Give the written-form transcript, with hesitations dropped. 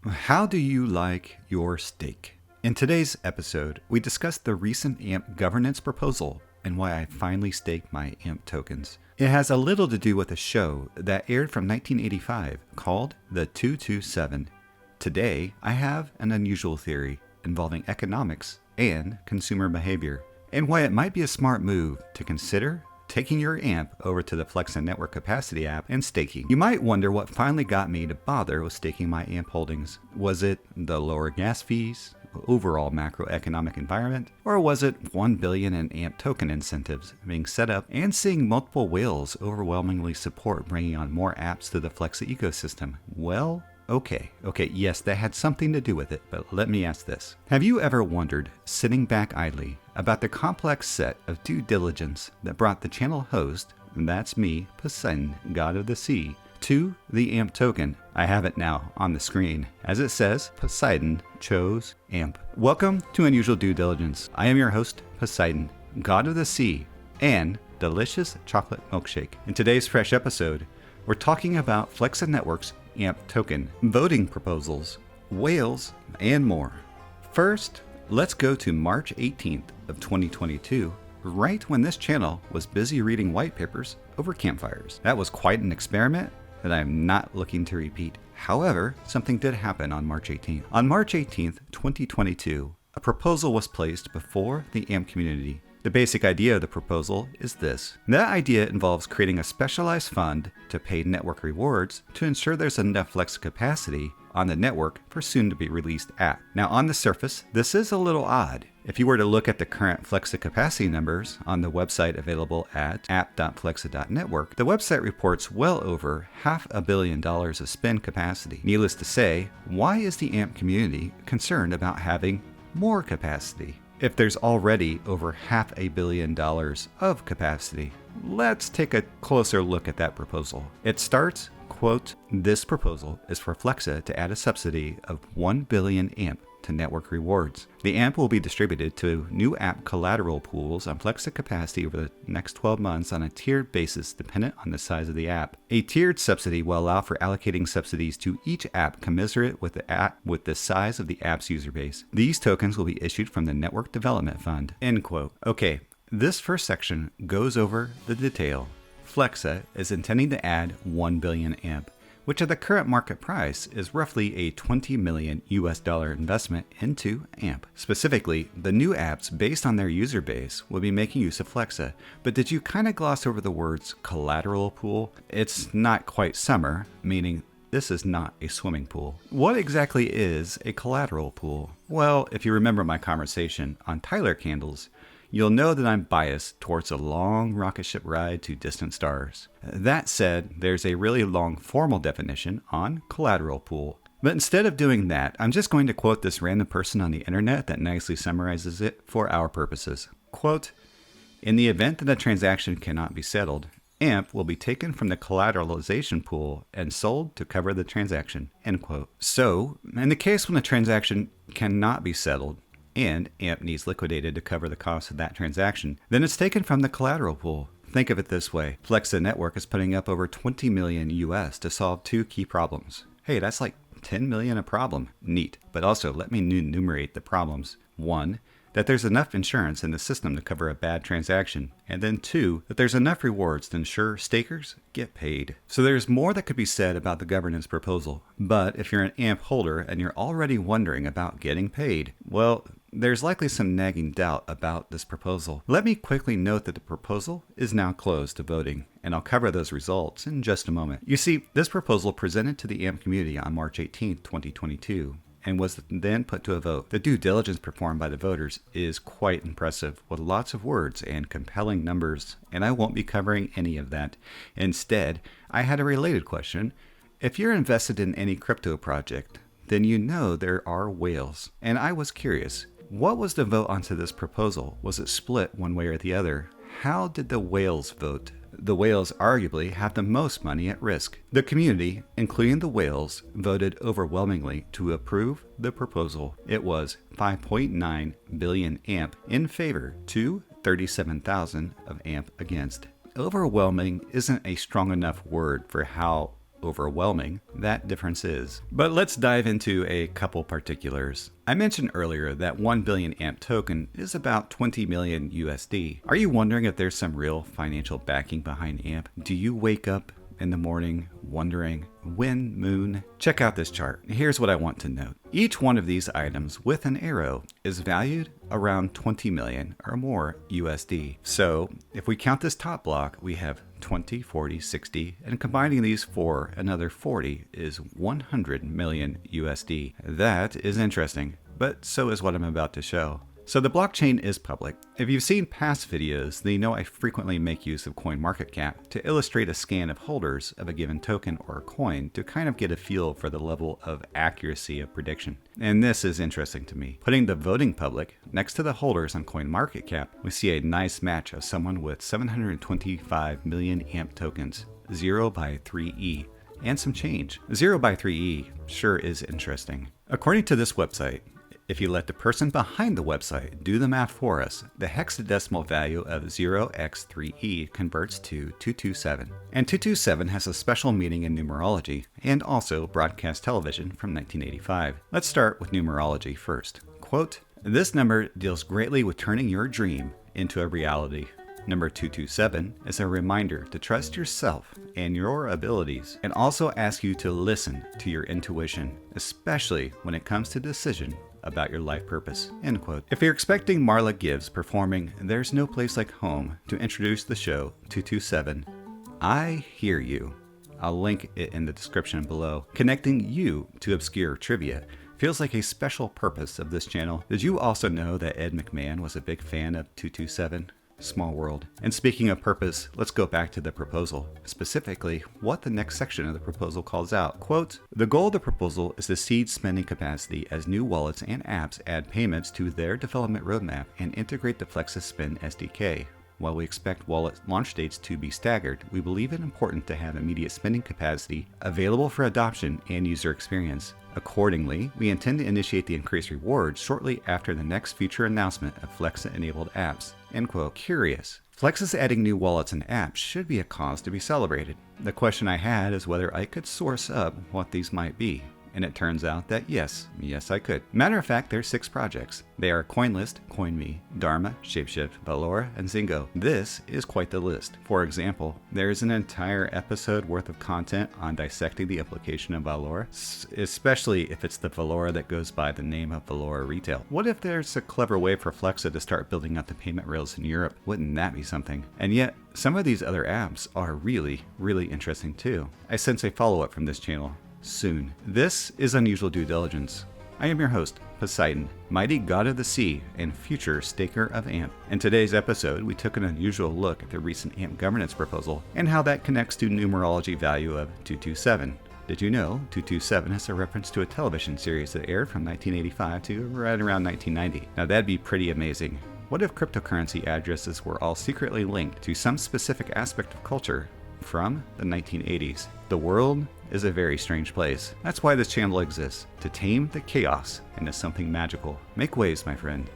How do you like your steak? In today's episode, we discuss the recent AMP governance proposal and why I finally staked my AMP tokens. It has a little to do with a show that aired from 1985 called The 227. Today, I have an unusual theory involving economics and consumer behavior, and why it might be a smart move to consider taking your AMP over to the Flexa network capacity app and staking. You might wonder what finally got me to bother with staking my AMP holdings. Was it the lower gas fees, overall macroeconomic environment, or was it 1 billion in AMP token incentives being set up and seeing multiple whales overwhelmingly support bringing on more apps to the Flexa ecosystem? Well, Okay, yes, that had something to do with it, but let me ask this. Have you ever wondered, sitting back idly, about the complex set of due diligence that brought the channel host, that's me, Poseidon, god of the sea, to the AMP token? I have it now on the screen. As it says, Poseidon chose AMP. Welcome to Unusual Due Diligence. I am your host, Poseidon, god of the sea, and delicious chocolate milkshake. In today's fresh episode, we're talking about Flexa Network's AMP token, voting proposals, whales, and more. First, let's go to March 18th of 2022, right when this channel was busy reading white papers over campfires. That was quite an experiment that I am not looking to repeat. However, something did happen on March 18th. On March 18th, 2022, a proposal was placed before the AMP community. The basic idea of the proposal is this. That idea involves creating a specialized fund to pay network rewards to ensure there's enough flex capacity on the network for soon-to-be-released app. Now, on the surface, this is a little odd. If you were to look at the current Flexa capacity numbers on the website available at app.flexa.network, the website reports well over $500 million of spend capacity. Needless to say, why is the AMP community concerned about having more capacity if there's already over $500 million of capacity? Let's take a closer look at that proposal. It starts, quote, "This proposal is for Flexa to add a subsidy of 1 billion AMP to network rewards. The AMP will be distributed to new app collateral pools on Flexa capacity over the next 12 months on a tiered basis dependent on the size of the app. A tiered subsidy will allow for allocating subsidies to each app commensurate with the size of the app's user base. These tokens will be issued from the Network Development Fund." End quote. Okay, this first section goes over the detail. Flexa is intending to add 1 billion AMP, which at the current market price is roughly a $20 million investment into AMP. Specifically, the new apps based on their user base will be making use of Flexa. But did you kind of gloss over the words collateral pool? It's not quite summer, meaning this is not a swimming pool. What exactly is a collateral pool? Well, if you remember my conversation on Tyler candles, you'll know that I'm biased towards a long rocket ship ride to distant stars. That said, there's a really long formal definition on collateral pool. But instead of doing that, I'm just going to quote this random person on the internet that nicely summarizes it for our purposes. Quote, "In the event that a transaction cannot be settled, AMP will be taken from the collateralization pool and sold to cover the transaction." End quote. So, in the case when a transaction cannot be settled, and AMP needs liquidated to cover the cost of that transaction, then it's taken from the collateral pool. Think of it this way. Flexa Network is putting up over 20 million US to solve two key problems. Hey, that's like 10 million a problem. Neat. But also, let me enumerate the problems. 1, that there's enough insurance in the system to cover a bad transaction. And then 2, that there's enough rewards to ensure stakers get paid. So there's more that could be said about the governance proposal. But if you're an AMP holder and you're already wondering about getting paid, well, there's likely some nagging doubt about this proposal. Let me quickly note that the proposal is now closed to voting, and I'll cover those results in just a moment. You see, this proposal presented to the AMP community on March 18th, 2022, and was then put to a vote. The due diligence performed by the voters is quite impressive, with lots of words and compelling numbers, and I won't be covering any of that. Instead, I had a related question. If you're invested in any crypto project, then you know there are whales, and I was curious. What was the vote onto this proposal? Was it split one way or the other? How did the whales vote? The whales arguably have the most money at risk. The community, including the whales, voted overwhelmingly to approve the proposal. It was 5.9 billion AMP in favor to 37,000 of AMP against. Overwhelming isn't a strong enough word for how overwhelming that difference is. But let's dive into a couple particulars. I mentioned earlier that 1 billion AMP token is about 20 million USD. Are you wondering if there's some real financial backing behind AMP? Do you wake up in the morning wondering when moon? Check out this chart. Here's what I want to note. Each one of these items with an arrow is valued around 20 million or more USD. So if we count this top block, we have 20, 40, 60, and combining these for another 40 is 100 million USD. That is interesting, but so is what I'm about to show. So the blockchain is public. If you've seen past videos, then you know I frequently make use of CoinMarketCap to illustrate a scan of holders of a given token or coin to kind of get a feel for the level of accuracy of prediction. And this is interesting to me. Putting the voting public next to the holders on CoinMarketCap, we see a nice match of someone with 725 million AMP tokens, 0 by 3E, and some change. 0 by 3E sure is interesting. According to this website, if you let the person behind the website do the math for us, the hexadecimal value of 0x3e converts to 227. And 227 has a special meaning in numerology and also broadcast television from 1985. Let's start with numerology first. Quote, "This number deals greatly with turning your dream into a reality. Number 227 is a reminder to trust yourself and your abilities, and also ask you to listen to your intuition, especially when it comes to decision about your life purpose." End quote. If you're expecting Marla Gibbs performing There's No Place Like Home to introduce the show 227, I hear you. I'll link it in the description below. Connecting you to obscure trivia feels like a special purpose of this channel. Did you also know that Ed McMahon was a big fan of 227? Small world. And speaking of purpose, let's go back to the proposal, specifically what the next section of the proposal calls out. Quote, "The goal of the proposal is to seed spending capacity as new wallets and apps add payments to their development roadmap and integrate the Flexa Spend SDK. While we expect wallet launch dates to be staggered, we believe it important to have immediate spending capacity available for adoption and user experience. Accordingly, we intend to initiate the increased rewards shortly after the next future announcement of Flexa-enabled apps." End quote. Curious. Flexa's adding new wallets and apps should be a cause to be celebrated. The question I had is whether I could source up what these might be. And it turns out that yes, I could. Matter of fact, there's 6 projects. They are CoinList, CoinMe, Dharma, Shapeshift, Valora, and Zingo. This is quite the list. For example, there's an entire episode worth of content on dissecting the implication of Valora, especially if it's the Valora that goes by the name of Valora Retail. What if there's a clever way for Flexa to start building out the payment rails in Europe? Wouldn't that be something? And yet, some of these other apps are really interesting too. I sense a follow-up from this channel soon. This is Unusual Due Diligence. I am your host, Poseidon, mighty god of the sea and future staker of AMP. In today's episode, we took an unusual look at the recent AMP governance proposal and how that connects to numerology value of 227. Did you know 227 has a reference to a television series that aired from 1985 to right around 1990? Now that'd be pretty amazing. What if cryptocurrency addresses were all secretly linked to some specific aspect of culture from the 1980s? The world is a very strange place. That's why this channel exists, to tame the chaos into something magical. Make waves, my friend.